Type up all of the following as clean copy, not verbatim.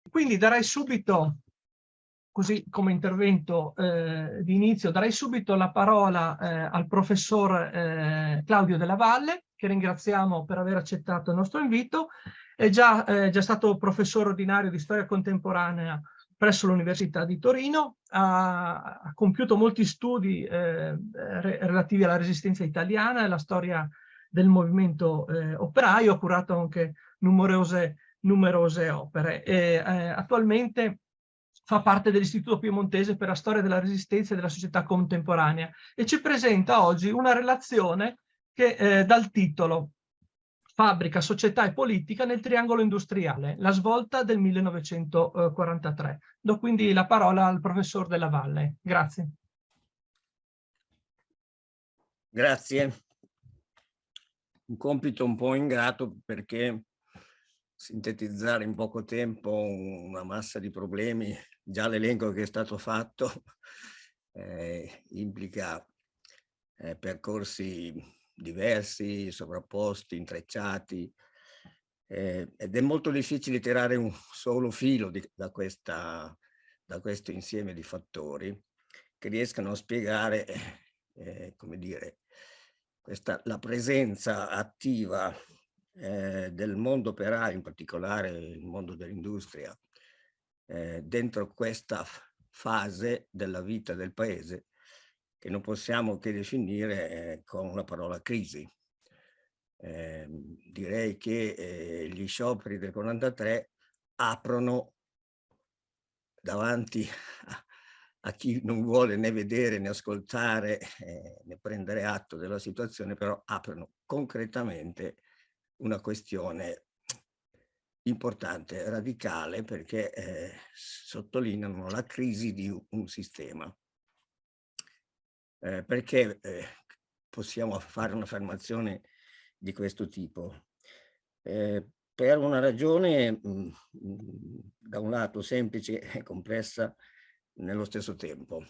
Quindi darei subito, così come intervento di inizio, darei subito la parola al professor Claudio Della Valle, che ringraziamo per aver accettato il nostro invito. È già stato professore ordinario di storia contemporanea presso l'Università di Torino, ha compiuto molti studi relativi alla resistenza italiana e alla storia del movimento operaio, ha curato anche numerose opere e attualmente fa parte dell'Istituto Piemontese per la storia della resistenza e della società contemporanea e ci presenta oggi una relazione che dal titolo Fabbrica, società e politica nel triangolo industriale, la svolta del 1943. Do quindi la parola al professor Della Valle. Grazie. Grazie. Un compito un po' ingrato perché sintetizzare in poco tempo una massa di problemi, già l'elenco che è stato fatto, implica percorsi diversi, sovrapposti, intrecciati, ed è molto difficile tirare un solo filo da questo insieme di fattori che riescano a spiegare, come dire, la presenza attiva del mondo operaio, in particolare il mondo dell'industria, dentro questa fase della vita del paese che non possiamo che definire con la parola crisi. Direi che gli scioperi del 43 aprono davanti a chi non vuole né vedere né ascoltare né prendere atto della situazione, però aprono concretamente una questione importante, radicale, perché sottolineano la crisi di un sistema. Perché possiamo fare un'affermazione di questo tipo? Per una ragione da un lato semplice e complessa nello stesso tempo.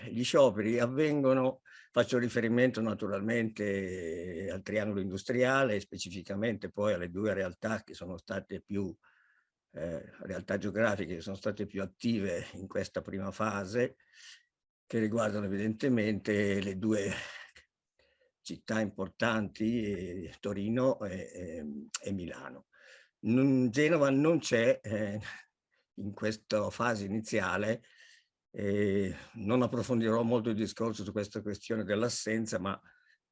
Gli scioperi avvengono, faccio riferimento naturalmente al triangolo industriale e specificamente poi alle due realtà che sono state più, realtà geografiche che sono state più attive in questa prima fase, che riguardano evidentemente le due città importanti, Torino e Milano. Genova non c'è in questa fase iniziale. Non approfondirò molto il discorso su questa questione dell'assenza, ma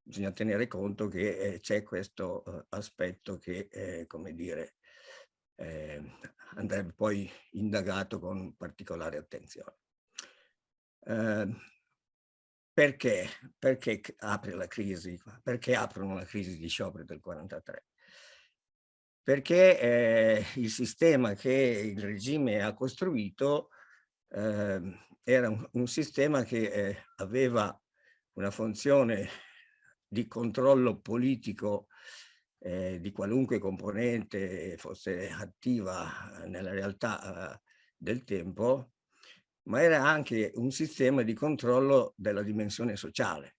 bisogna tenere conto che c'è questo aspetto che, come dire, andrebbe poi indagato con particolare attenzione. Perché? Perché apre la crisi? Perché aprono la crisi di scioperi del 43? Perché il sistema che il regime ha costruito era un sistema che aveva una funzione di controllo politico di qualunque componente fosse attiva nella realtà del tempo, ma era anche un sistema di controllo della dimensione sociale.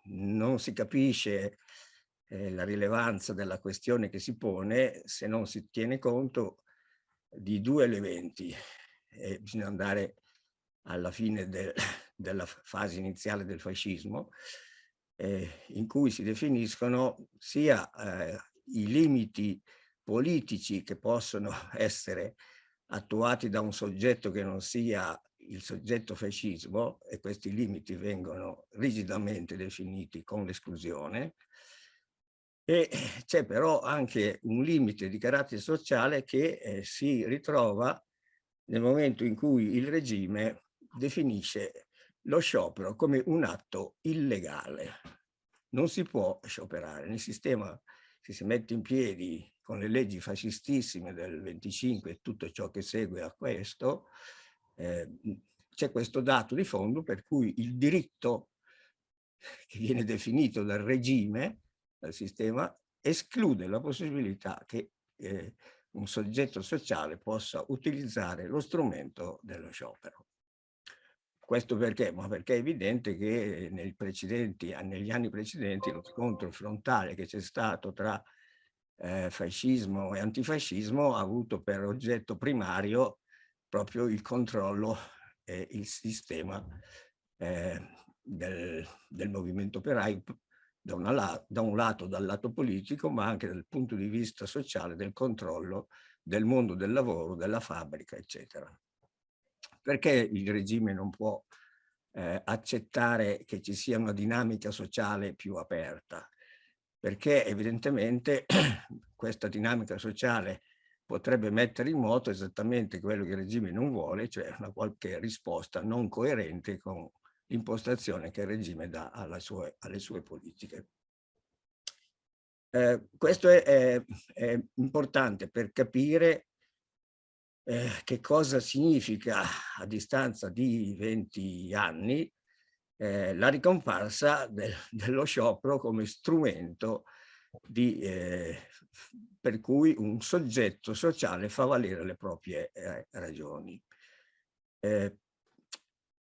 Non si capisce la rilevanza della questione che si pone se non si tiene conto di due elementi. Bisogna andare alla fine della fase iniziale del fascismo, in cui si definiscono sia i limiti politici che possono essere attuati da un soggetto che non sia il soggetto fascismo, e questi limiti vengono rigidamente definiti con l'esclusione, e c'è però anche un limite di carattere sociale che si ritrova nel momento in cui il regime definisce lo sciopero come un atto illegale. Non si può scioperare. Nel sistema che si mette in piedi con le leggi fascistissime del 25 e tutto ciò che segue a questo, c'è questo dato di fondo per cui il diritto che viene definito dal regime, dal sistema, esclude la possibilità che un soggetto sociale possa utilizzare lo strumento dello sciopero. Questo perché? Ma perché è evidente che negli anni precedenti lo scontro frontale che c'è stato tra fascismo e antifascismo ha avuto per oggetto primario proprio il controllo e il sistema del movimento operaio, da un lato dal lato politico, ma anche dal punto di vista sociale, del controllo del mondo del lavoro, della fabbrica, eccetera. Perché il regime non può accettare che ci sia una dinamica sociale più aperta? Perché evidentemente questa dinamica sociale potrebbe mettere in moto esattamente quello che il regime non vuole, cioè una qualche risposta non coerente con l'impostazione che il regime dà alle sue politiche. Questo è importante per capire che cosa significa a distanza di 20 anni la ricomparsa dello sciopero come strumento per cui un soggetto sociale fa valere le proprie ragioni.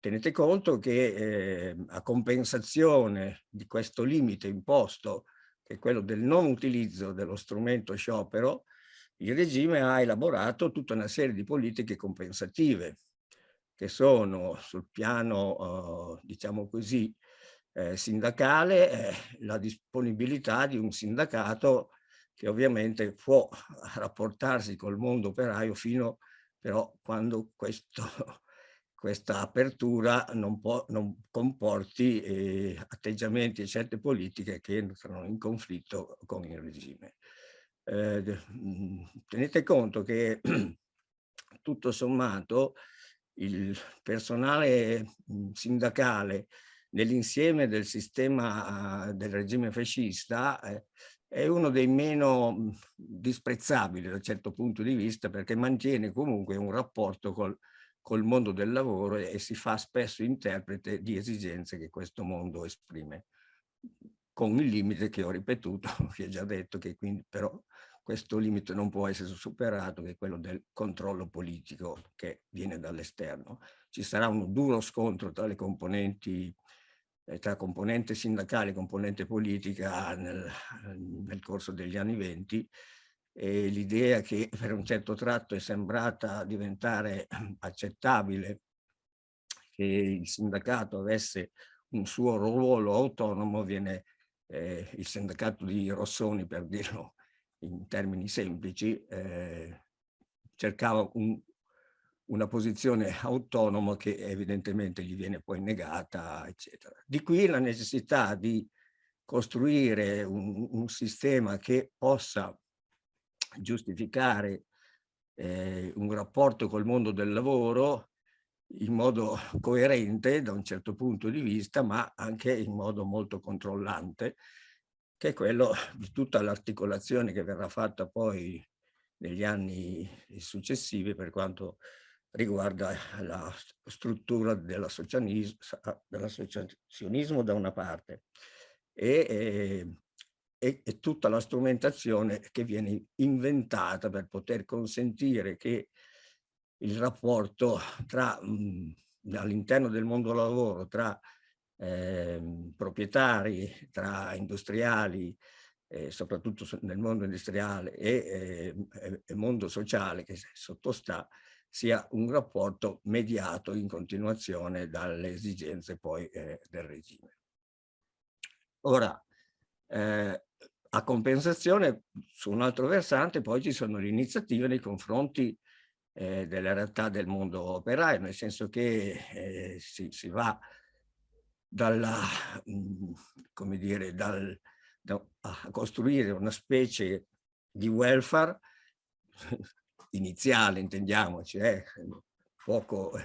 Tenete conto che a compensazione di questo limite imposto, che è quello del non utilizzo dello strumento sciopero, il regime ha elaborato tutta una serie di politiche compensative, che sono sul piano, diciamo così, sindacale, la disponibilità di un sindacato che ovviamente può rapportarsi col mondo operaio fino però quando questa apertura non comporti atteggiamenti e scelte politiche che entrano in conflitto con il regime. Tenete conto che tutto sommato il personale sindacale nell'insieme del sistema del regime fascista è uno dei meno disprezzabili da un certo punto di vista, perché mantiene comunque un rapporto col mondo del lavoro e si fa spesso interprete di esigenze che questo mondo esprime, con il limite che ho ripetuto, che ho già detto, che quindi però questo limite non può essere superato, che è quello del controllo politico che viene dall'esterno. Ci sarà un duro scontro tra le componenti, tra componente sindacale e componente politica nel corso degli anni '20, e l'idea che per un certo tratto è sembrata diventare accettabile che il sindacato avesse un suo ruolo autonomo il sindacato di Rossoni, per dirlo in termini semplici, cercava una posizione autonoma che evidentemente gli viene poi negata, eccetera. Di qui la necessità di costruire un sistema che possa giustificare un rapporto col mondo del lavoro in modo coerente da un certo punto di vista, ma anche in modo molto controllante, che è quello di tutta l'articolazione che verrà fatta poi negli anni successivi per quanto riguarda la struttura dell'associazionismo da una parte e tutta la strumentazione che viene inventata per poter consentire che il rapporto all'interno del mondo del lavoro tra proprietari, tra industriali, soprattutto nel mondo industriale e mondo sociale che sottostà, sia un rapporto mediato in continuazione dalle esigenze poi del regime. Ora, a compensazione, su un altro versante, poi ci sono le iniziative nei confronti della realtà del mondo operaio, nel senso che si va come dire, a costruire una specie di welfare iniziale, intendiamoci, poco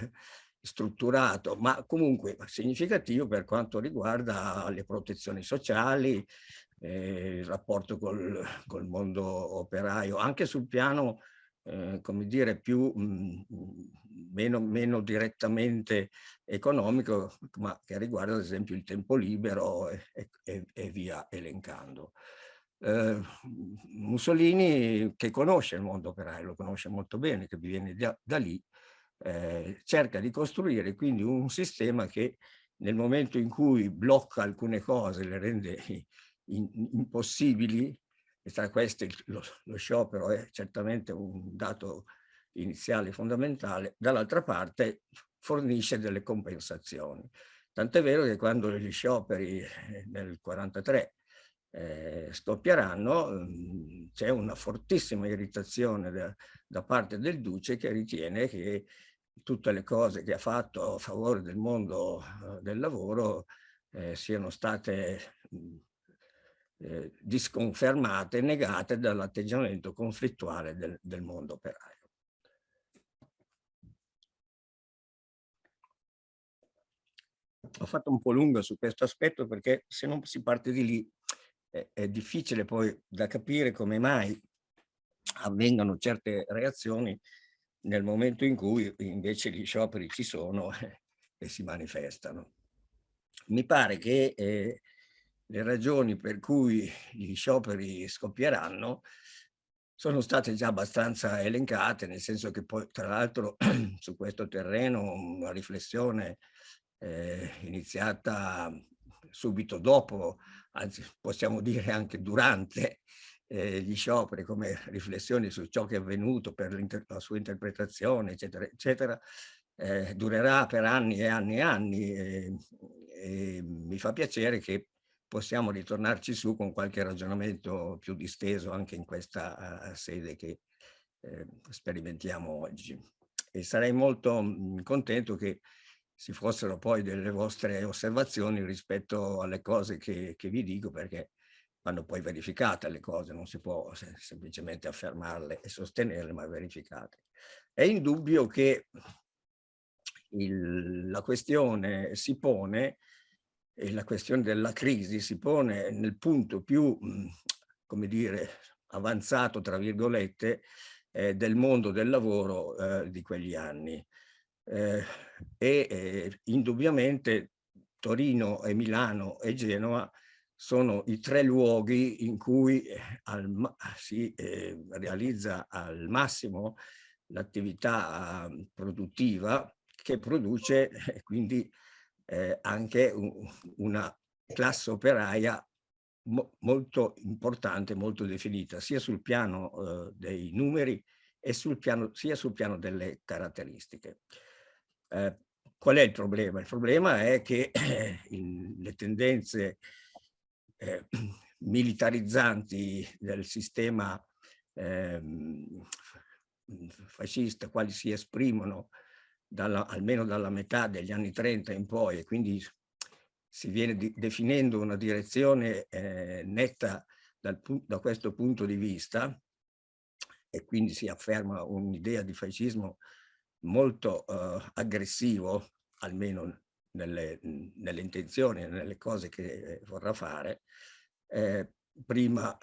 strutturato, ma comunque significativo per quanto riguarda le protezioni sociali, il rapporto col mondo operaio, anche sul piano come dire, meno direttamente economico, ma che riguarda ad esempio il tempo libero e via elencando. Mussolini, che conosce il mondo operaio, lo conosce molto bene, che viene da lì, cerca di costruire quindi un sistema che nel momento in cui blocca alcune cose, le rende impossibili, e tra questi lo sciopero è certamente un dato iniziale fondamentale, dall'altra parte fornisce delle compensazioni. Tant'è vero che quando gli scioperi nel 1943 scoppieranno, c'è una fortissima irritazione da parte del Duce, che ritiene che tutte le cose che ha fatto a favore del mondo del lavoro siano state disconfermate e negate dall'atteggiamento conflittuale del mondo operaio. Ho fatto un po' lungo su questo aspetto perché se non si parte di lì è difficile poi da capire come mai avvengano certe reazioni nel momento in cui invece gli scioperi ci sono e si manifestano. Mi pare che le ragioni per cui gli scioperi scoppieranno sono state già abbastanza elencate, nel senso che poi tra l'altro su questo terreno una riflessione iniziata subito dopo, anzi possiamo dire anche durante gli scioperi, come riflessioni su ciò che è avvenuto, per la sua interpretazione, eccetera, eccetera, durerà per anni e anni e anni, e mi fa piacere che possiamo ritornarci su con qualche ragionamento più disteso anche in questa sede che sperimentiamo oggi. E sarei molto contento che ci fossero poi delle vostre osservazioni rispetto alle cose che vi dico, perché vanno poi verificate le cose, non si può semplicemente affermarle e sostenerle, ma verificate. È indubbio che la questione si pone, e la questione della crisi si pone nel punto più, come dire, avanzato, tra virgolette, del mondo del lavoro di quegli anni. Indubbiamente Torino e Milano e Genova sono i tre luoghi in cui si realizza al massimo l'attività produttiva, che produce quindi anche una classe operaia molto importante, molto definita, sia sul piano dei numeri e sia sul piano delle caratteristiche. Qual è il problema? Il problema è che le tendenze militarizzanti del sistema fascista, quali si esprimono almeno dalla metà degli anni 30 in poi, e quindi si viene definendo una direzione netta da questo punto di vista, e quindi si afferma un'idea di fascismo molto aggressivo, almeno nelle intenzioni e nelle cose che vorrà fare. Prima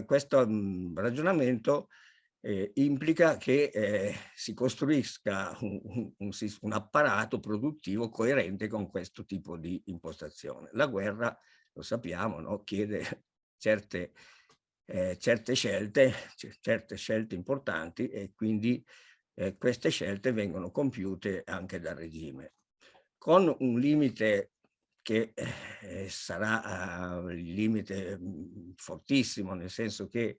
questo ragionamento implica che si costruisca un apparato produttivo coerente con questo tipo di impostazione. La guerra, lo sappiamo, no? Chiede certe scelte importanti, e quindi queste scelte vengono compiute anche dal regime, con un limite che sarà il limite fortissimo, nel senso che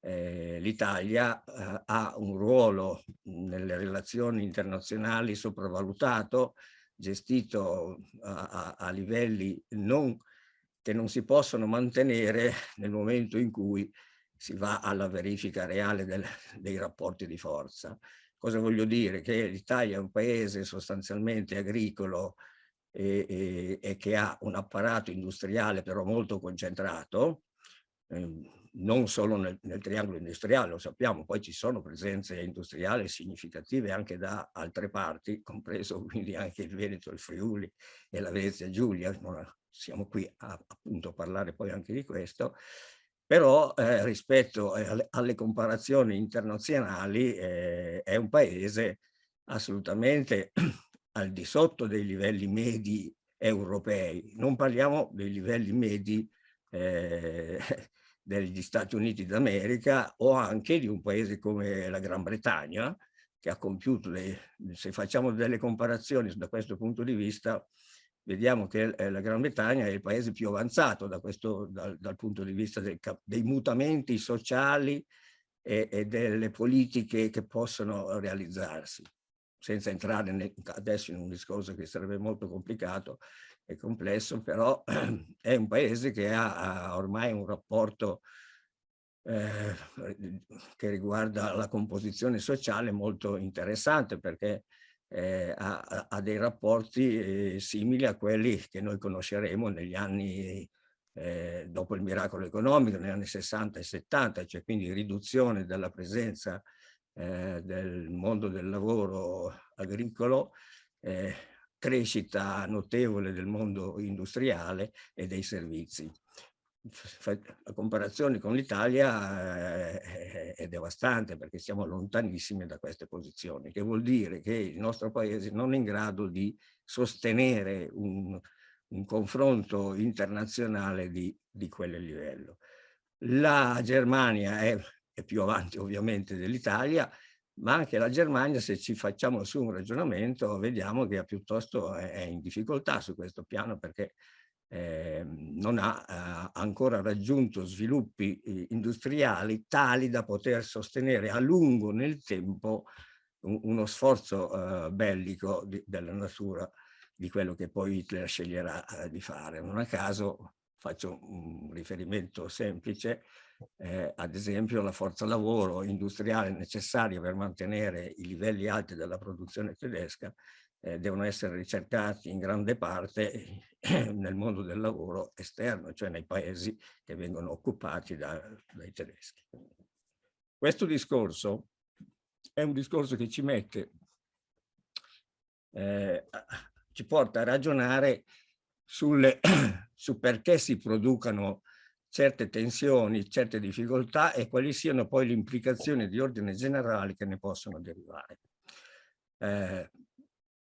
l'Italia ha un ruolo nelle relazioni internazionali sopravvalutato, gestito a livelli che non si possono mantenere nel momento in cui si va alla verifica reale dei rapporti di forza. Cosa voglio dire? Che l'Italia è un paese sostanzialmente agricolo e che ha un apparato industriale però molto concentrato, non solo nel triangolo industriale, lo sappiamo, poi ci sono presenze industriali significative anche da altre parti, compreso quindi anche il Veneto, il Friuli e la Venezia Giulia. Siamo qui appunto a parlare poi anche di questo, però rispetto alle comparazioni internazionali è un paese assolutamente al di sotto dei livelli medi europei. Non parliamo dei livelli medi degli Stati Uniti d'America, o anche di un paese come la Gran Bretagna, che ha compiuto, se facciamo delle comparazioni da questo punto di vista, vediamo che la Gran Bretagna è il paese più avanzato dal punto di vista dei mutamenti sociali e delle politiche che possono realizzarsi, senza entrare adesso in un discorso che sarebbe molto complicato e complesso, però è un paese che ha ormai un rapporto che riguarda la composizione sociale molto interessante, perché ha dei rapporti simili a quelli che noi conosceremo negli anni dopo il miracolo economico, negli anni 60 e 70, cioè quindi riduzione della presenza del mondo del lavoro agricolo, crescita notevole del mondo industriale e dei servizi. La comparazione con l'Italia è devastante, perché siamo lontanissimi da queste posizioni, che vuol dire che il nostro paese non è in grado di sostenere un confronto internazionale di quel livello. La Germania è più avanti ovviamente dell'Italia, ma anche la Germania, se ci facciamo su un ragionamento, vediamo che piuttosto è in difficoltà su questo piano, perché non ha ancora raggiunto sviluppi industriali tali da poter sostenere a lungo nel tempo uno sforzo bellico della natura, di quello che poi Hitler sceglierà di fare. Non a caso faccio un riferimento semplice, ad esempio la forza lavoro industriale necessaria per mantenere i livelli alti della produzione tedesca devono essere ricercati in grande parte nel mondo del lavoro esterno, cioè nei paesi che vengono occupati dai tedeschi. Questo discorso è un discorso che ci mette, ci porta a ragionare su perché si producano certe tensioni, certe difficoltà e quali siano poi le implicazioni di ordine generale che ne possono derivare.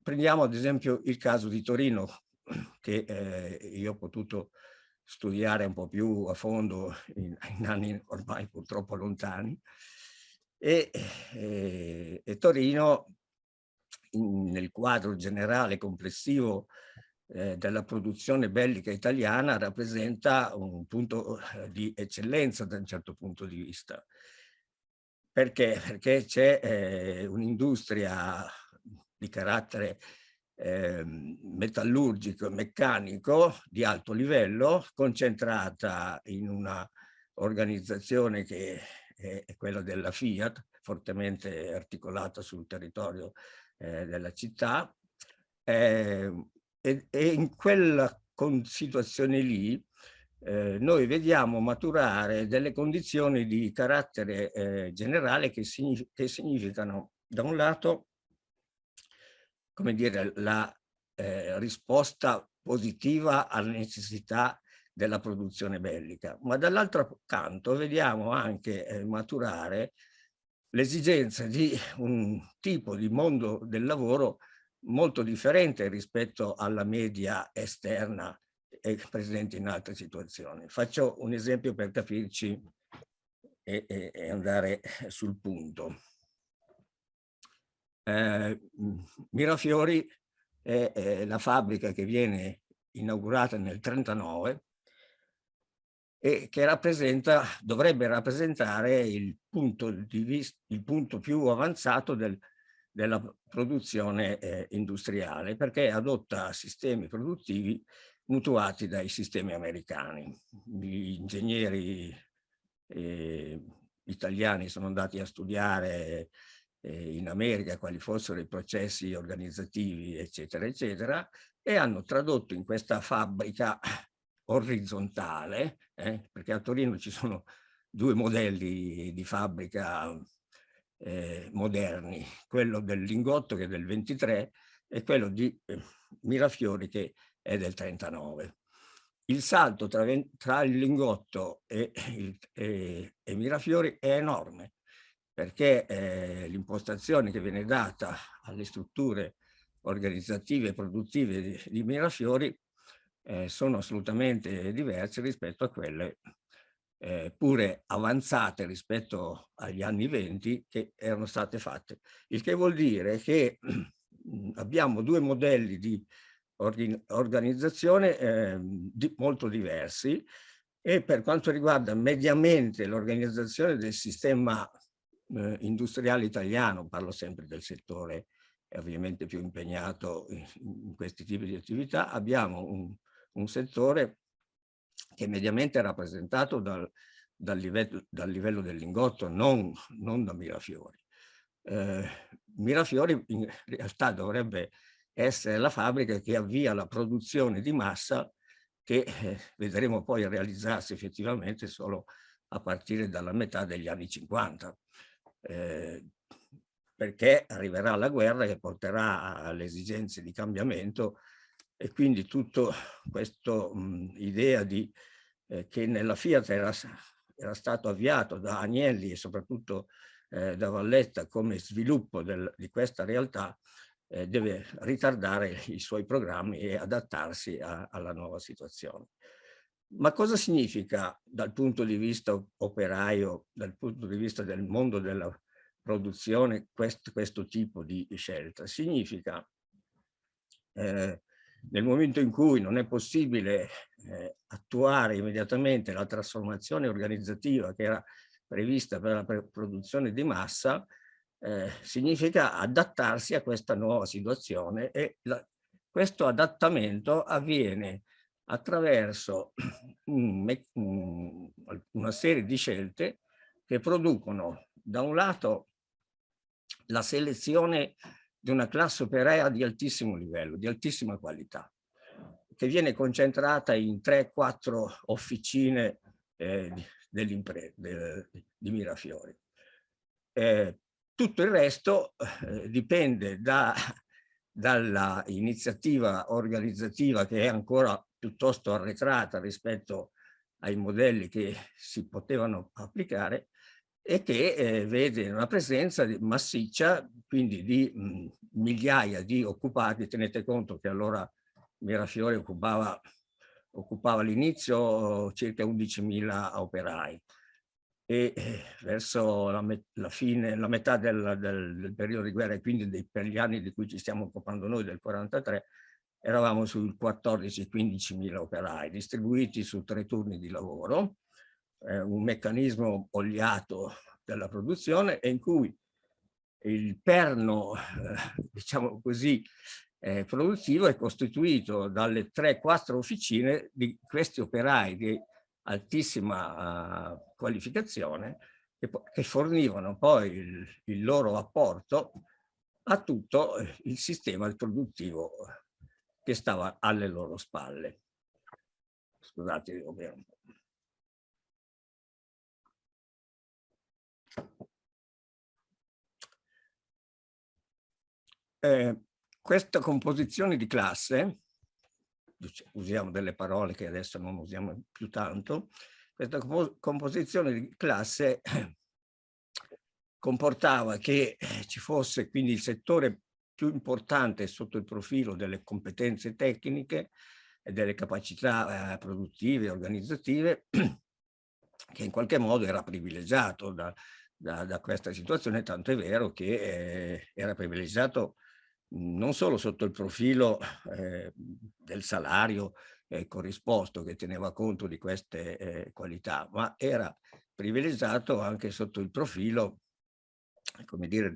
Prendiamo ad esempio il caso di Torino, che io ho potuto studiare un po' più a fondo in anni ormai purtroppo lontani, e Torino nel quadro generale complessivo della produzione bellica italiana rappresenta un punto di eccellenza da un certo punto di vista. Perché? Perché c'è un'industria di carattere metallurgico e meccanico di alto livello, concentrata in una organizzazione che è quella della Fiat, fortemente articolata sul territorio della città, e in quella situazione lì noi vediamo maturare delle condizioni di carattere generale che significano, da un lato, come dire, la risposta positiva alle necessità della produzione bellica, ma dall'altro canto vediamo anche maturare l'esigenza di un tipo di mondo del lavoro molto differente rispetto alla media esterna presente in altre situazioni. Faccio un esempio per capirci e andare sul punto. Mirafiori è la fabbrica che viene inaugurata nel 1939 e che dovrebbe rappresentare il punto più avanzato della produzione industriale, perché adotta sistemi produttivi mutuati dai sistemi americani. Gli ingegneri italiani sono andati a studiare in America quali fossero i processi organizzativi, eccetera, eccetera, e hanno tradotto in questa fabbrica orizzontale, perché a Torino ci sono due modelli di fabbrica moderni, quello del Lingotto che è del 23 e quello di Mirafiori che è del 39. Il salto tra il Lingotto e Mirafiori è enorme, perché l'impostazione che viene data alle strutture organizzative e produttive di Mirafiori sono assolutamente diverse rispetto a quelle pure avanzate rispetto agli anni 20 che erano state fatte. Il che vuol dire che abbiamo due modelli di organizzazione molto diversi, e per quanto riguarda mediamente l'organizzazione del sistema industriale italiano, parlo sempre del settore ovviamente più impegnato in questi tipi di attività, abbiamo un settore che mediamente è rappresentato dal livello del Lingotto, non da Mirafiori. Mirafiori in realtà dovrebbe essere la fabbrica che avvia la produzione di massa che vedremo poi realizzarsi effettivamente solo a partire dalla metà degli anni 50, perché arriverà la guerra che porterà alle esigenze di cambiamento, e quindi tutta questa idea di che nella Fiat era stato avviato da Agnelli e soprattutto da Valletta come sviluppo di questa realtà, deve ritardare i suoi programmi e adattarsi alla nuova situazione. Ma cosa significa dal punto di vista operaio, dal punto di vista del mondo della produzione, questo tipo di scelta? Significa nel momento in cui non è possibile attuare immediatamente la trasformazione organizzativa che era prevista per la produzione di massa, significa adattarsi a questa nuova situazione, e questo adattamento avviene attraverso una serie di scelte che producono da un lato la selezione di una classe operaia di altissimo livello, di altissima qualità, che viene concentrata in 3-4 officine di Mirafiori. Tutto il resto dipende dalla iniziativa organizzativa, che è ancora piuttosto arretrata rispetto ai modelli che si potevano applicare, e che vede una presenza massiccia, quindi di migliaia di occupati. Tenete conto che allora Mirafiori occupava all'inizio circa 11.000 operai, e verso la metà del periodo di guerra, e quindi per gli anni di cui ci stiamo occupando noi, del 43, eravamo sui 14-15.000 operai distribuiti su 3 turni di lavoro, un meccanismo oliato della produzione, e in cui il perno, diciamo così, produttivo è costituito dalle 3-4 officine di questi operai di altissima qualificazione, che fornivano poi il loro apporto a tutto il sistema produttivo che stava alle loro spalle. Scusate, devo bere un po'. Questa composizione di classe, usiamo delle parole che adesso non usiamo più tanto, questa composizione di classe comportava che ci fosse quindi il settore più importante sotto il profilo delle competenze tecniche e delle capacità produttive e organizzative, che in qualche modo era privilegiato da questa situazione, tanto è vero che era privilegiato non solo sotto il profilo del salario corrisposto, che teneva conto di queste qualità, ma era privilegiato anche sotto il profilo, come dire,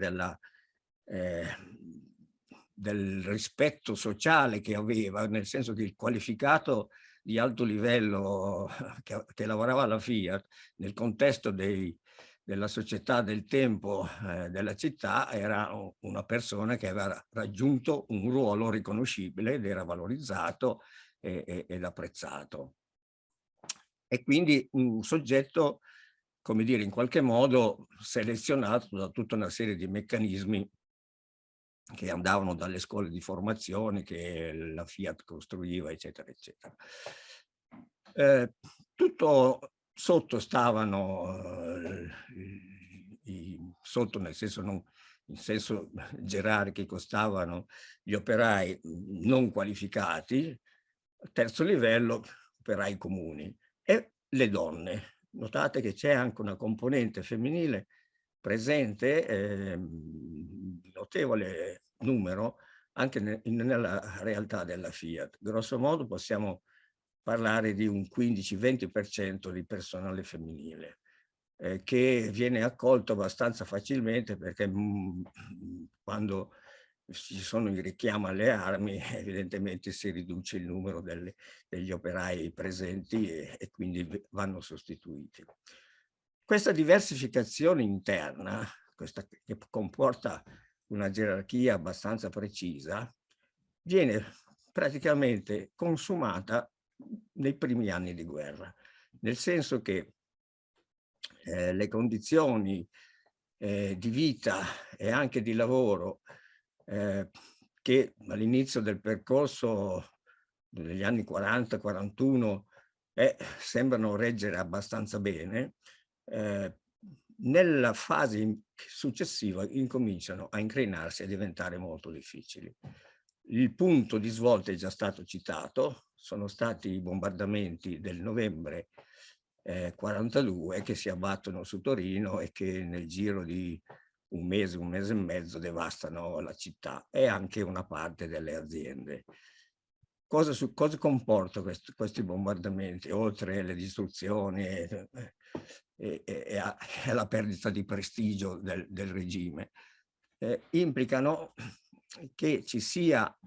del rispetto sociale che aveva, nel senso che il qualificato di alto livello che lavorava alla Fiat nel contesto della società del tempo della città era una persona che aveva raggiunto un ruolo riconoscibile ed era valorizzato ed apprezzato. E quindi un soggetto, come dire, in qualche modo selezionato da tutta una serie di meccanismi che andavano dalle scuole di formazione che la Fiat costruiva, eccetera, eccetera. Tutto sotto stavano, sotto nel senso non in senso gerarchico, stavano gli operai non qualificati, terzo livello operai comuni, e le donne. Notate che c'è anche una componente femminile presente, notevole numero, anche nella realtà della Fiat. Grosso modo possiamo parlare di un 15-20% di personale femminile, che viene accolto abbastanza facilmente perché quando ci sono i richiami alle armi, evidentemente si riduce il numero degli operai presenti e quindi vanno sostituiti. Questa diversificazione interna, questa che comporta una gerarchia abbastanza precisa, viene praticamente consumata nei primi anni di guerra, nel senso che le condizioni di vita e anche di lavoro che all'inizio del percorso degli anni 40-41 sembrano reggere abbastanza bene, nella fase successiva incominciano a incrinarsi e a diventare molto difficili. Il punto di svolta è già stato citato, sono stati i bombardamenti del novembre 42 che si abbattono su Torino e che nel giro di un mese e mezzo devastano la città e anche una parte delle aziende. Cosa comporta questi bombardamenti, oltre le distruzioni e la perdita di prestigio del regime? Implicano che ci sia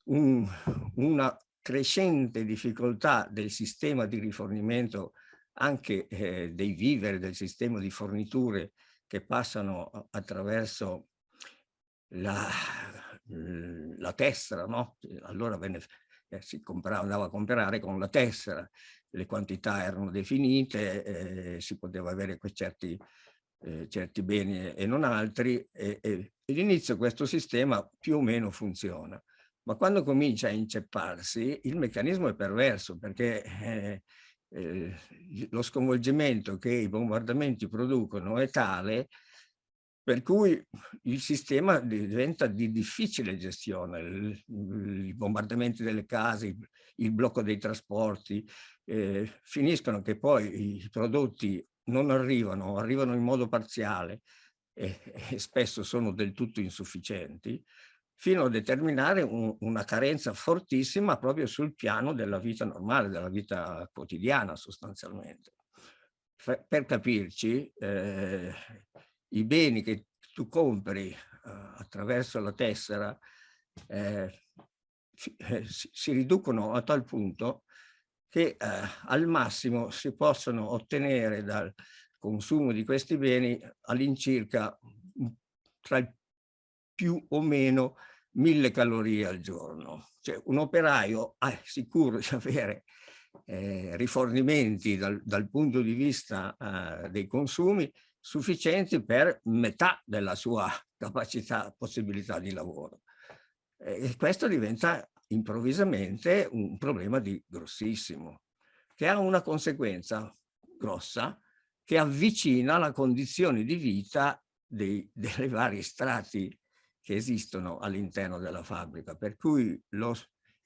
una crescente difficoltà del sistema di rifornimento anche dei viveri, del sistema di forniture che passano attraverso la tessera, no? Allora si andava a comprare con la tessera, le quantità erano definite, si poteva avere certi beni e non altri, e all'inizio questo sistema più o meno funziona. Ma quando comincia a incepparsi, il meccanismo è perverso, perché lo sconvolgimento che i bombardamenti producono è tale per cui il sistema diventa di difficile gestione, i bombardamenti delle case, il blocco dei trasporti, finiscono che poi i prodotti non arrivano in modo parziale e spesso sono del tutto insufficienti, fino a determinare una carenza fortissima proprio sul piano della vita normale, della vita quotidiana sostanzialmente. Per capirci, i beni che tu compri attraverso la tessera si riducono a tal punto che al massimo si possono ottenere dal consumo di questi beni all'incirca tra il più o meno 1000 calorie al giorno. Cioè un operaio è sicuro di avere rifornimenti dal punto di vista dei consumi sufficienti per metà della sua capacità, possibilità di lavoro. E questo diventa improvvisamente un problema grossissimo, che ha una conseguenza grossa, che avvicina la condizione di vita dei vari strati che esistono all'interno della fabbrica, per cui lo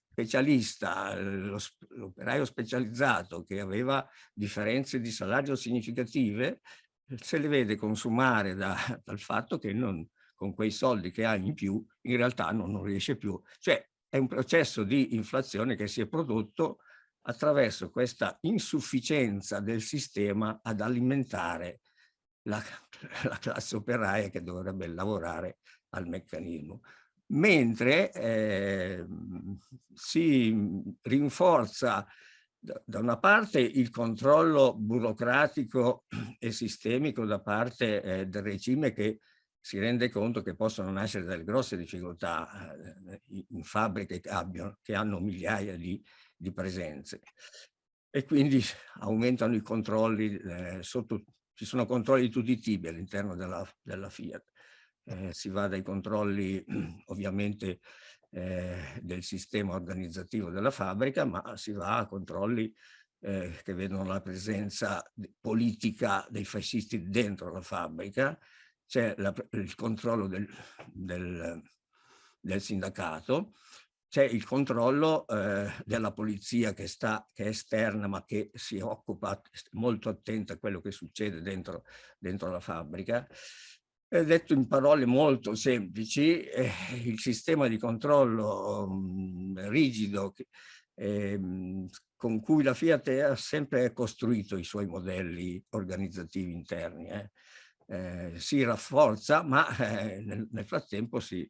specialista, l'operaio specializzato che aveva differenze di salario significative, se le vede consumare dal fatto che con quei soldi che ha in più in realtà non riesce più. Cioè è un processo di inflazione che si è prodotto attraverso questa insufficienza del sistema ad alimentare la classe operaia che dovrebbe lavorare al meccanismo. Mentre si rinforza da una parte il controllo burocratico e sistemico da parte del regime, che si rende conto che possono nascere delle grosse difficoltà in fabbriche che hanno migliaia di presenze, e quindi aumentano i controlli ci sono controlli di tutti i tipi all'interno della Fiat. Si va dai controlli ovviamente del sistema organizzativo della fabbrica, ma si va a controlli che vedono la presenza politica dei fascisti dentro la fabbrica, c'è il controllo del sindacato, c'è il controllo della polizia che è esterna ma che si occupa molto attenta a quello che succede dentro la fabbrica, Detto in parole molto semplici, il sistema di controllo rigido con cui la Fiat ha sempre costruito i suoi modelli organizzativi interni si rafforza, ma nel frattempo si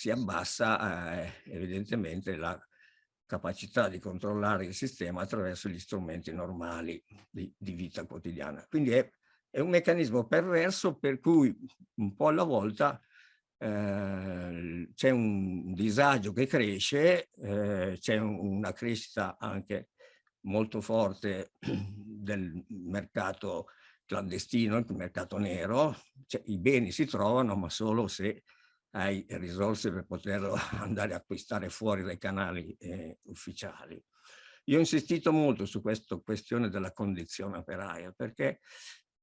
abbassa evidentemente la capacità di controllare il sistema attraverso gli strumenti normali di vita quotidiana. Quindi è un meccanismo perverso per cui un po' alla volta c'è un disagio che cresce, c'è una crescita anche molto forte del mercato clandestino, il mercato nero, cioè, i beni si trovano ma solo se hai risorse per poterlo andare a acquistare fuori dai canali ufficiali. Io ho insistito molto su questa questione della condizione operaia perché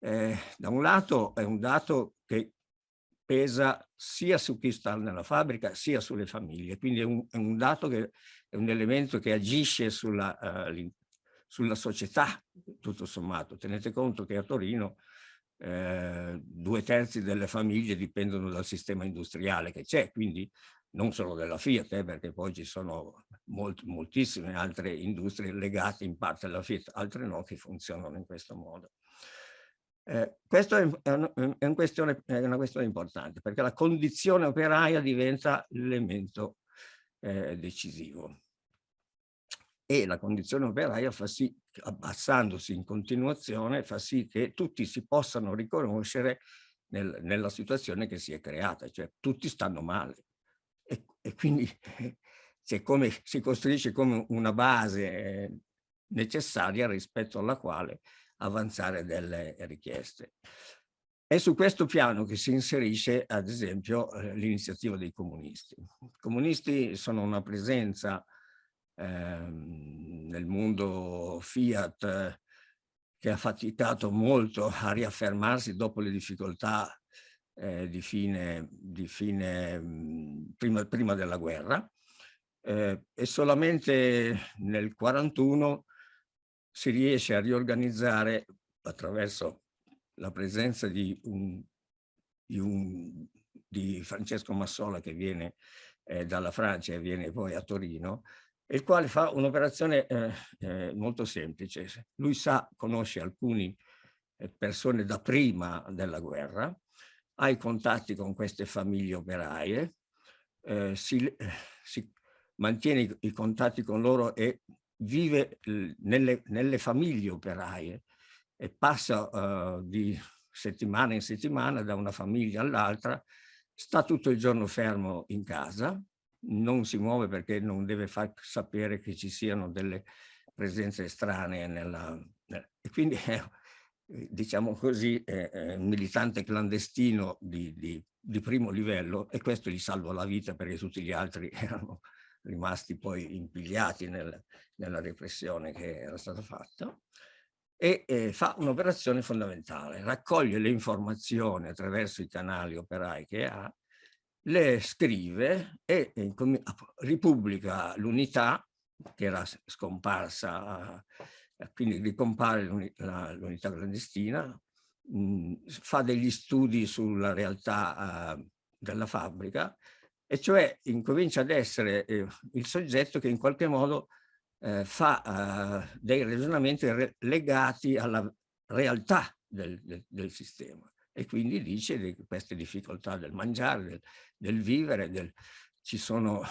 da un lato è un dato che pesa sia su chi sta nella fabbrica sia sulle famiglie, quindi è un dato che è un elemento che agisce sulla società, tutto sommato. Tenete conto che a Torino 2/3 delle famiglie dipendono dal sistema industriale che c'è, quindi non solo della Fiat, perché poi ci sono moltissime altre industrie legate in parte alla Fiat, altre no, che funzionano in questo modo. Questa è una questione importante, perché la condizione operaia diventa l'elemento decisivo. E la condizione operaia fa sì, abbassandosi in continuazione, fa sì che tutti si possano riconoscere nella situazione che si è creata, cioè tutti stanno male. E quindi si costruisce come una base necessaria rispetto alla quale avanzare delle richieste. È su questo piano che si inserisce, ad esempio, l'iniziativa dei comunisti. I comunisti sono una presenza nel mondo Fiat che ha faticato molto a riaffermarsi dopo le difficoltà prima della guerra, e solamente nel 1941 si riesce a riorganizzare attraverso la presenza di Francesco Massola, che viene dalla Francia e viene poi a Torino, il quale fa un'operazione molto semplice. Lui conosce alcune persone da prima della guerra, ha i contatti con queste famiglie operaie, si mantiene i contatti con loro e vive nelle famiglie operaie e passa di settimana in settimana da una famiglia all'altra, sta tutto il giorno fermo in casa, non si muove perché non deve far sapere che ci siano delle presenze estranee e quindi diciamo così, un militante clandestino di primo livello, e questo gli salva la vita perché tutti gli altri erano rimasti poi impigliati nella repressione che era stata fatta. E fa un'operazione fondamentale, raccoglie le informazioni attraverso i canali operai che ha, le scrive e ripubblica l'unità che era scomparsa, quindi ricompare l'unità clandestina, fa degli studi sulla realtà della fabbrica, e cioè incomincia ad essere il soggetto che in qualche modo fa dei ragionamenti legati alla realtà del sistema, e quindi dice di queste difficoltà del mangiare, del vivere, ci sono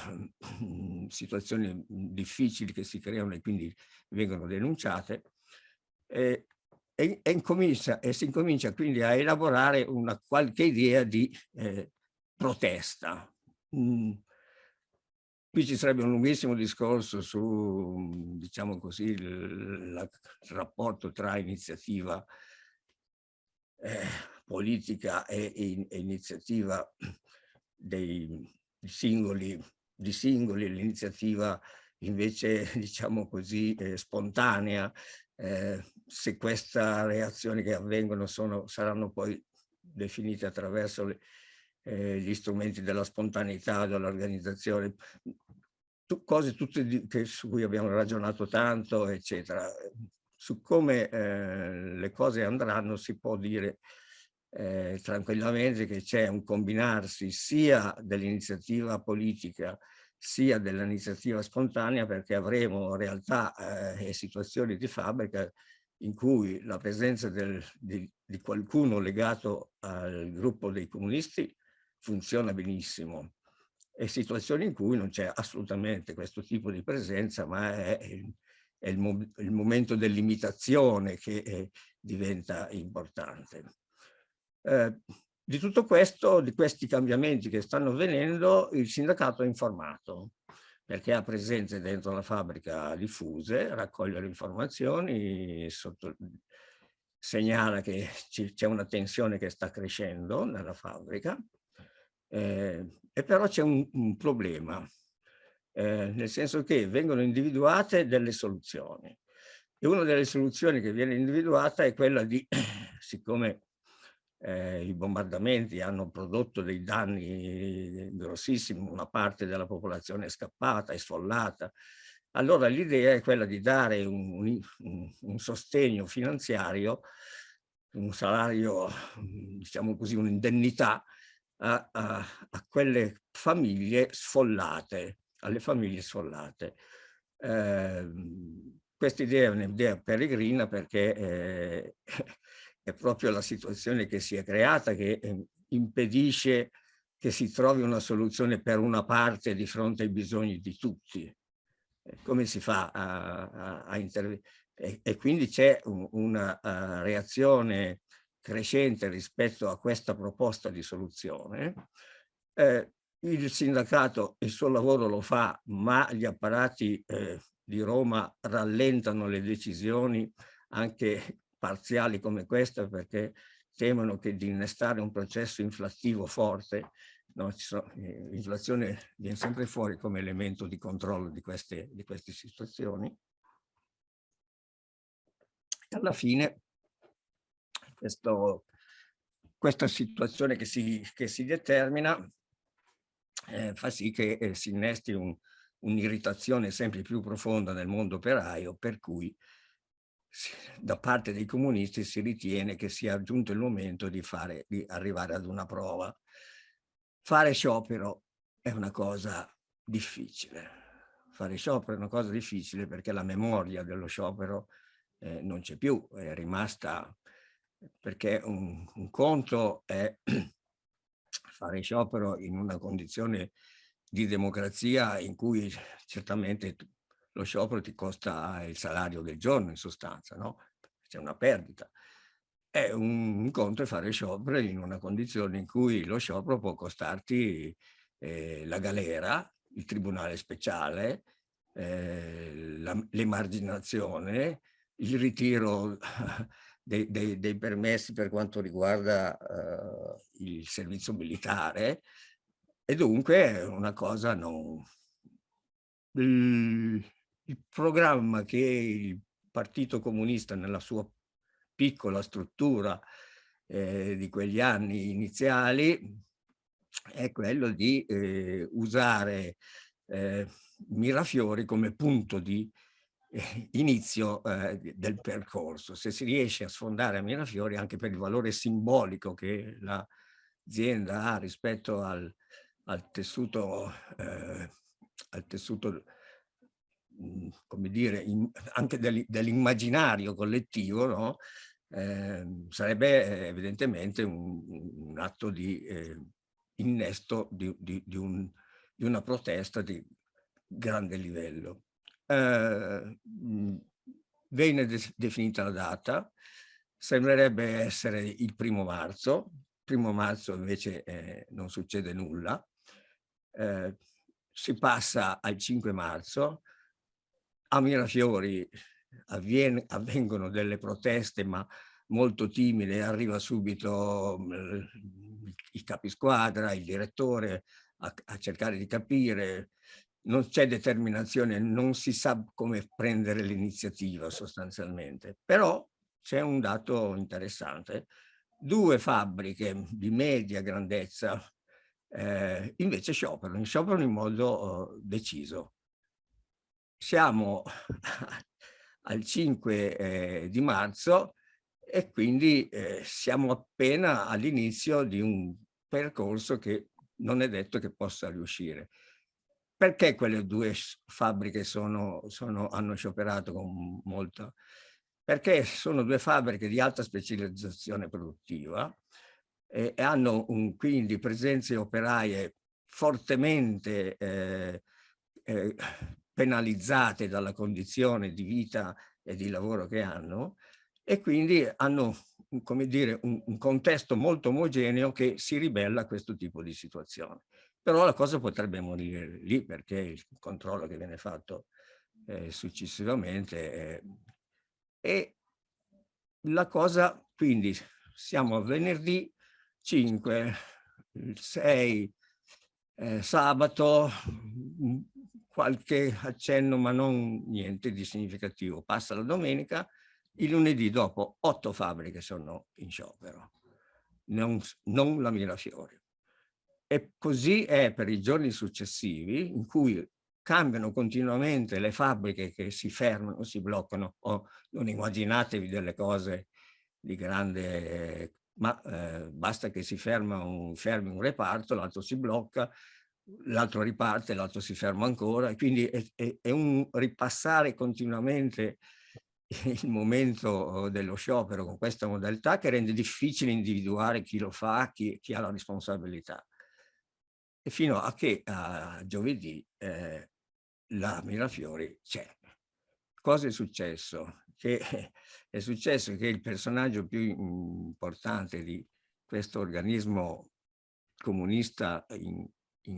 situazioni difficili che si creano e quindi vengono denunciate, e si incomincia quindi a elaborare una qualche idea di protesta. Qui ci sarebbe un lunghissimo discorso su, diciamo così, il rapporto tra iniziativa politica e iniziativa di singoli, l'iniziativa invece, diciamo così, spontanea, se queste reazioni che avvengono saranno poi definite attraverso gli strumenti della spontaneità, dell'organizzazione, cose tutte su cui abbiamo ragionato tanto, eccetera. Su come le cose andranno si può dire tranquillamente che c'è un combinarsi sia dell'iniziativa politica sia dell'iniziativa spontanea, perché avremo realtà e situazioni di fabbrica in cui la presenza di qualcuno legato al gruppo dei comunisti funziona benissimo, e situazioni in cui non c'è assolutamente questo tipo di presenza, ma è il momento dell'imitazione che diventa importante. Di tutto questo, di questi cambiamenti che stanno avvenendo, il sindacato è informato, perché ha presenze dentro la fabbrica diffuse, raccoglie le informazioni, segnala che c'è una tensione che sta crescendo nella fabbrica, e però c'è un problema, nel senso che vengono individuate delle soluzioni. E una delle soluzioni che viene individuata è quella di, siccome i bombardamenti hanno prodotto dei danni grossissimi, una parte della popolazione è scappata, è sfollata, allora l'idea è quella di dare un sostegno finanziario, un salario, diciamo così, un'indennità a quelle famiglie sfollate, alle famiglie sfollate. Questa idea è un'idea peregrina, perché è proprio la situazione che si è creata che impedisce che si trovi una soluzione per una parte di fronte ai bisogni di tutti. Come si fa a intervenire? E quindi c'è una reazione crescente rispetto a questa proposta di soluzione. Il sindacato il suo lavoro lo fa, ma gli apparati di Roma rallentano le decisioni anche parziali come questa, perché temono che di innestare un processo inflattivo forte. No, l'inflazione viene sempre fuori come elemento di controllo di queste situazioni. Alla fine questa situazione che si determina fa sì che si innesti un'irritazione sempre più profonda nel mondo operaio, per cui da parte dei comunisti si ritiene che sia giunto il momento di arrivare ad una prova. Fare sciopero è una cosa difficile. Fare sciopero è una cosa difficile perché la memoria dello sciopero non c'è più, è rimasta, perché un conto è fare sciopero in una condizione di democrazia in cui certamente lo sciopero ti costa il salario del giorno, in sostanza, no? C'è una perdita. È un conto è fare sciopero in una condizione in cui lo sciopero può costarti la galera, il tribunale speciale, l'emarginazione, il ritiro dei permessi per quanto riguarda il servizio militare, e dunque è una cosa non... Il programma che il Partito Comunista nella sua piccola struttura di quegli anni iniziali è quello di usare Mirafiori come punto di inizio del percorso. Se si riesce a sfondare a Mirafiori, anche per il valore simbolico che l'azienda ha rispetto al tessuto, come dire, anche dell'immaginario collettivo, no? Sarebbe evidentemente un atto di innesto di una protesta di grande livello. Viene definita la data, sembrerebbe essere il 1° marzo. 1° marzo invece non succede nulla. Si passa al 5 marzo. A Mirafiori avvengono delle proteste, ma molto timide, arriva subito il capisquadra, il direttore a cercare di capire, non c'è determinazione, non si sa come prendere l'iniziativa sostanzialmente. Però c'è un dato interessante: 2 fabbriche di media grandezza invece scioperano in modo deciso. Siamo al 5 di marzo e quindi siamo appena all'inizio di un percorso che non è detto che possa riuscire. Perché quelle due fabbriche hanno scioperato con molta? Perché sono due fabbriche di alta specializzazione produttiva e hanno quindi presenze operaie fortemente penalizzate dalla condizione di vita e di lavoro che hanno, e quindi hanno, come dire, un contesto molto omogeneo che si ribella a questo tipo di situazione. Però la cosa potrebbe morire lì, perché il controllo che viene fatto successivamente e la cosa, quindi siamo a venerdì 5, il 6 sabato, qualche accenno ma non niente di significativo. Passa la domenica, il lunedì dopo 8 fabbriche sono in sciopero, non la Mirafiori. E così è per i giorni successivi, in cui cambiano continuamente le fabbriche che si fermano, si bloccano, o non immaginatevi delle cose di grande, ma basta che si fermi un reparto, l'altro si blocca, l'altro riparte, l'altro si ferma ancora, e quindi è un ripassare continuamente il momento dello sciopero con questa modalità, che rende difficile individuare chi lo fa, chi ha la responsabilità. E fino a che a giovedì la Mirafiori c'è. Cosa è successo? Che è successo che il personaggio più importante di questo organismo comunista in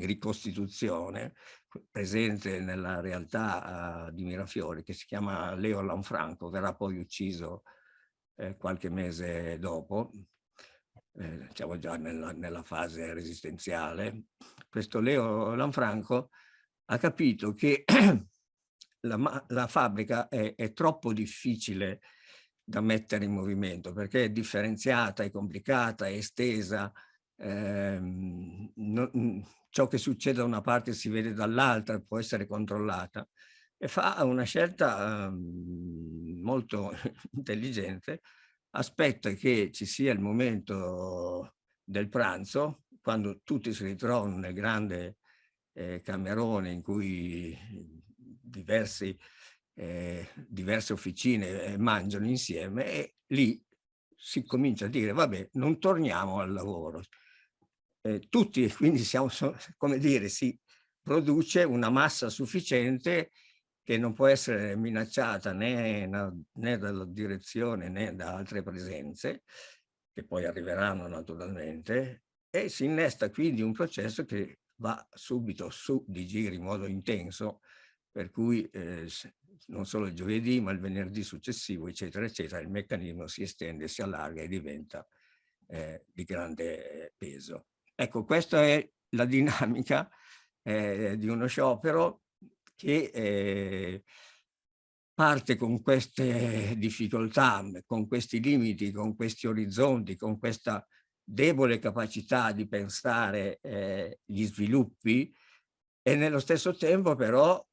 ricostituzione, presente nella realtà di Mirafiori, che si chiama Leo Lanfranco, verrà poi ucciso qualche mese dopo, siamo già nella fase resistenziale. Questo Leo Lanfranco ha capito che la fabbrica è troppo difficile da mettere in movimento, perché è differenziata, è complicata, è estesa, ciò che succede da una parte si vede dall'altra, può essere controllata, e fa una scelta molto intelligente. Aspetta che ci sia il momento del pranzo, quando tutti si ritrovano nel grande camerone in cui diverse officine mangiano insieme, e lì si comincia a dire: vabbè, non torniamo al lavoro. Tutti, quindi come dire, si produce una massa sufficiente che non può essere minacciata né dalla direzione né da altre presenze, che poi arriveranno naturalmente, e si innesta quindi un processo che va subito su di giri in modo intenso, per cui non solo il giovedì ma il venerdì successivo, eccetera, eccetera, il meccanismo si estende, si allarga e diventa di grande peso. Ecco, questa è la dinamica di uno sciopero che parte con queste difficoltà, con questi limiti, con questi orizzonti, con questa debole capacità di pensare gli sviluppi, e nello stesso tempo però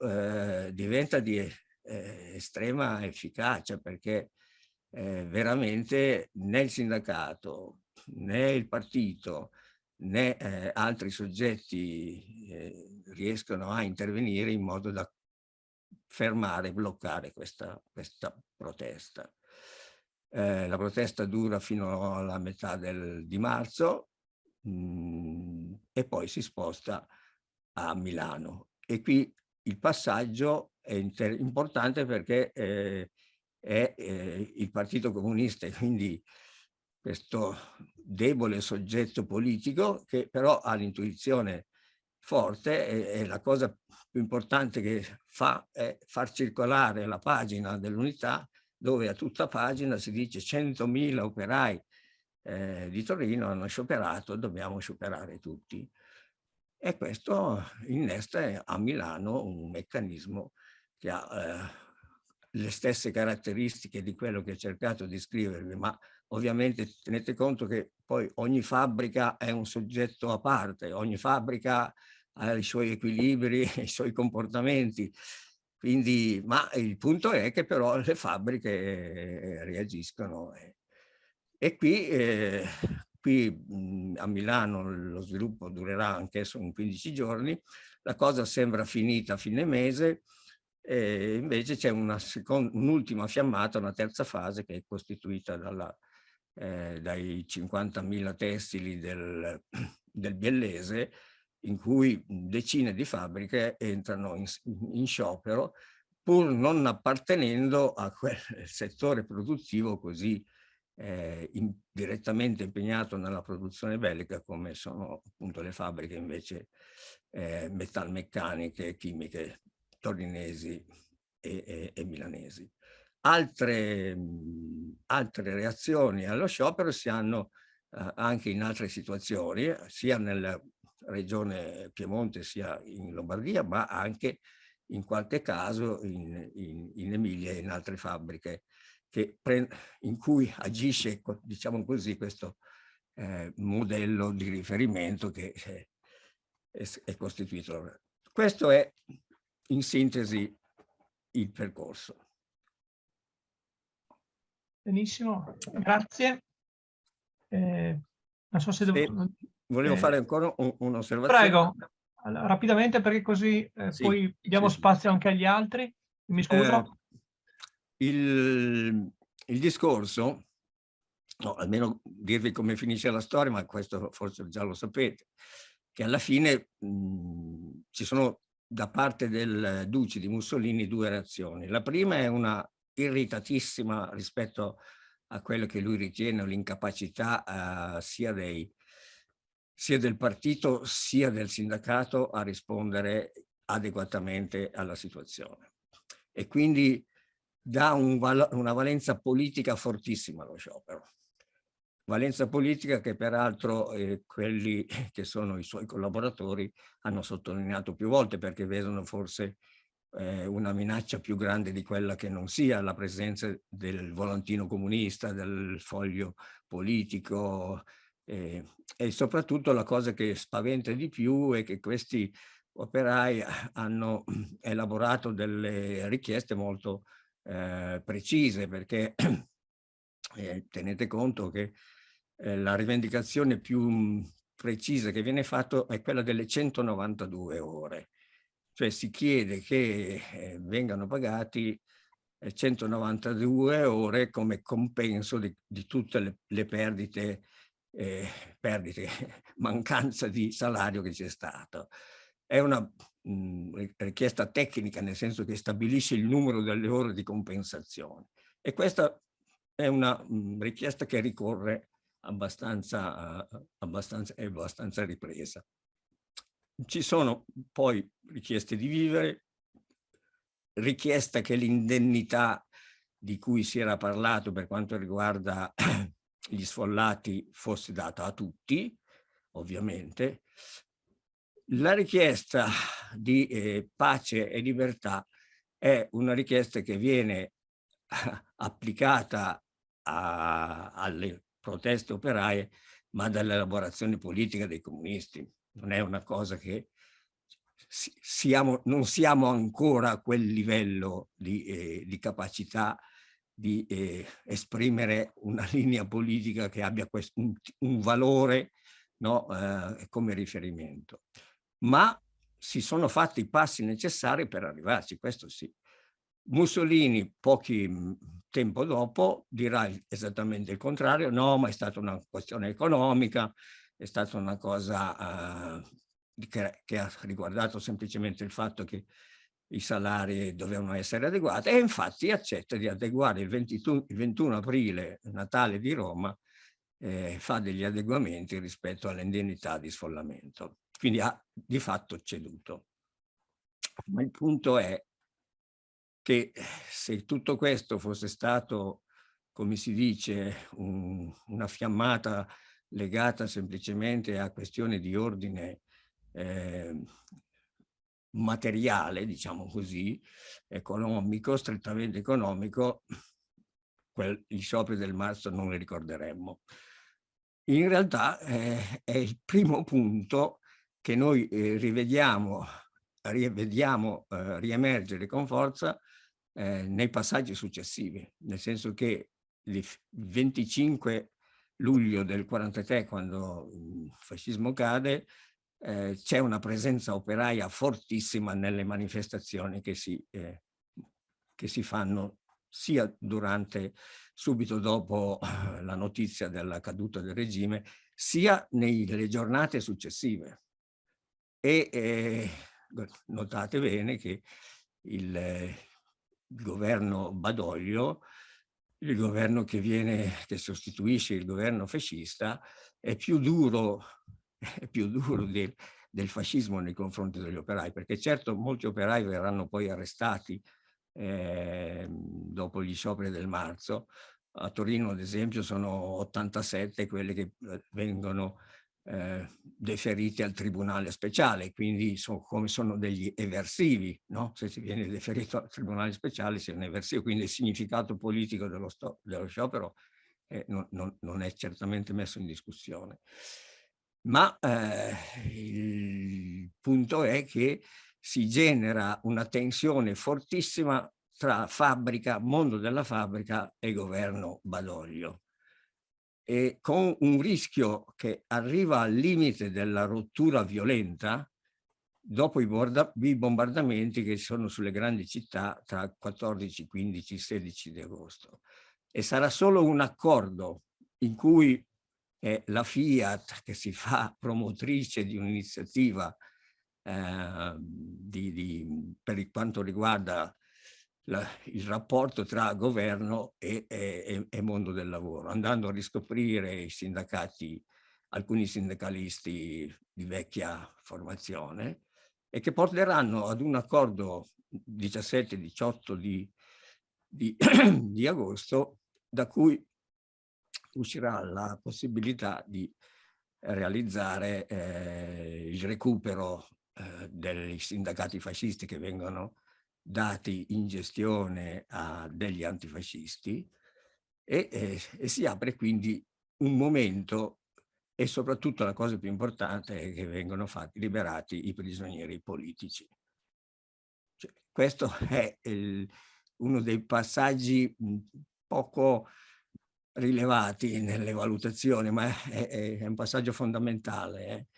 diventa di estrema efficacia, perché veramente né il sindacato, né il partito, né altri soggetti riescono a intervenire in modo da fermare, bloccare questa protesta. La protesta dura fino alla metà di marzo e poi si sposta a Milano. E qui il passaggio è importante, perché è il Partito Comunista, e quindi questo debole soggetto politico che però ha l'intuizione forte, e la cosa più importante che fa è far circolare la pagina dell'Unità, dove a tutta pagina si dice: 100.000 operai di Torino hanno scioperato, dobbiamo scioperare tutti. E questo innesta a Milano un meccanismo che ha le stesse caratteristiche di quello che ho cercato di scrivervi, ma ovviamente tenete conto che poi ogni fabbrica è un soggetto a parte, ogni fabbrica ha i suoi equilibri, i suoi comportamenti. Quindi, ma il punto è che però le fabbriche reagiscono E qui a Milano lo sviluppo durerà anch'esso 15 giorni, la cosa sembra finita a fine mese, e invece c'è un'ultima fiammata, una terza fase che è costituita dai 50.000 tessili del Biellese, in cui decine di fabbriche entrano in sciopero, pur non appartenendo a quel settore produttivo così direttamente impegnato nella produzione bellica, come sono appunto le fabbriche invece metalmeccaniche, chimiche, torinesi e milanesi. Altre reazioni allo sciopero si hanno anche in altre situazioni, sia nella regione Piemonte sia in Lombardia, ma anche in qualche caso in Emilia e in altre fabbriche in cui agisce, diciamo così, questo modello di riferimento che è costituito. Questo è in sintesi il percorso. Benissimo, grazie. Non so se devo... Volevo fare ancora un'osservazione. Prego, allora, rapidamente, perché così sì, poi diamo spazio anche agli altri. Mi scuso. Il discorso, no, almeno dirvi come finisce la storia, ma questo forse già lo sapete, che alla fine ci sono da parte del duce di Mussolini due reazioni. La prima è una irritatissima rispetto a quello che lui ritiene l'incapacità sia del partito sia del sindacato a rispondere adeguatamente alla situazione. E quindi dà una valenza politica fortissima allo sciopero. Valenza politica che peraltro quelli che sono i suoi collaboratori hanno sottolineato più volte, perché vedono forse una minaccia più grande di quella che non sia la presenza del volantino comunista, del foglio politico, e soprattutto la cosa che spaventa di più è che questi operai hanno elaborato delle richieste molto precise, perché tenete conto che la rivendicazione più precisa che viene fatta è quella delle 192 ore. Cioè si chiede che vengano pagati 192 ore come compenso di tutte le perdite, mancanza di salario che c'è stato. È una richiesta tecnica, nel senso che stabilisce il numero delle ore di compensazione. E questa è una richiesta che ricorre abbastanza ripresa. Ci sono poi richieste di vivere, richiesta che l'indennità di cui si era parlato per quanto riguarda gli sfollati fosse data a tutti, ovviamente. La richiesta di pace e libertà è una richiesta che viene applicata alle proteste operaie, ma dall'elaborazione politica dei comunisti. Non è una cosa che non siamo ancora a quel livello di capacità di esprimere una linea politica che abbia un valore, no, come riferimento. Ma si sono fatti i passi necessari per arrivarci, questo sì. Mussolini, pochi tempo dopo, dirà esattamente il contrario: no, ma è stata una questione economica, è stata una cosa che ha riguardato semplicemente il fatto che i salari dovevano essere adeguati, e infatti accetta di adeguare il 21 aprile, Natale di Roma, fa degli adeguamenti rispetto alle indennità di sfollamento. Quindi ha di fatto ceduto. Ma il punto è che se tutto questo fosse stato, come si dice, una fiammata legata semplicemente a questioni di ordine materiale, diciamo così, economico, strettamente economico, gli scioperi del marzo non li ricorderemmo. In realtà è il primo punto che noi rivediamo riemergere con forza nei passaggi successivi, nel senso che il 25 luglio del 43, quando il fascismo cade, c'è una presenza operaia fortissima nelle manifestazioni che si fanno sia subito dopo la notizia della caduta del regime, sia nelle giornate successive. E notate bene che il governo Badoglio, il governo che sostituisce il governo fascista, è più duro del fascismo nei confronti degli operai, perché certo molti operai verranno poi arrestati dopo gli scioperi del marzo. A Torino, ad esempio, sono 87 quelli che vengono deferiti al tribunale speciale, quindi come sono degli eversivi, no? Se si viene deferito al tribunale speciale si è un eversivo, quindi il significato politico dello sciopero non è certamente messo in discussione. Ma il punto è che si genera una tensione fortissima tra mondo della fabbrica e governo Badoglio, e con un rischio che arriva al limite della rottura violenta dopo i bombardamenti che sono sulle grandi città tra 14, 15, 16 di agosto. E sarà solo un accordo in cui la Fiat, che si fa promotrice di un'iniziativa per quanto riguarda il rapporto tra governo e mondo del lavoro, andando a riscoprire i sindacati, alcuni sindacalisti di vecchia formazione, e che porteranno ad un accordo 17-18 di agosto, da cui uscirà la possibilità di realizzare il recupero dei sindacati fascisti che vengono dati in gestione a degli antifascisti, e si apre quindi un momento, e soprattutto la cosa più importante è che vengono liberati i prigionieri politici. Cioè, questo è uno dei passaggi poco rilevati nelle valutazioni, ma è un passaggio fondamentale,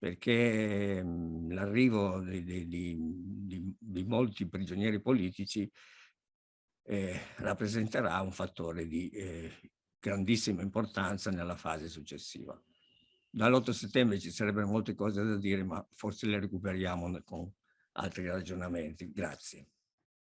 perché l'arrivo di molti prigionieri politici rappresenterà un fattore di grandissima importanza nella fase successiva. Dall'8 settembre ci sarebbero molte cose da dire, ma forse le recuperiamo con altri ragionamenti. Grazie.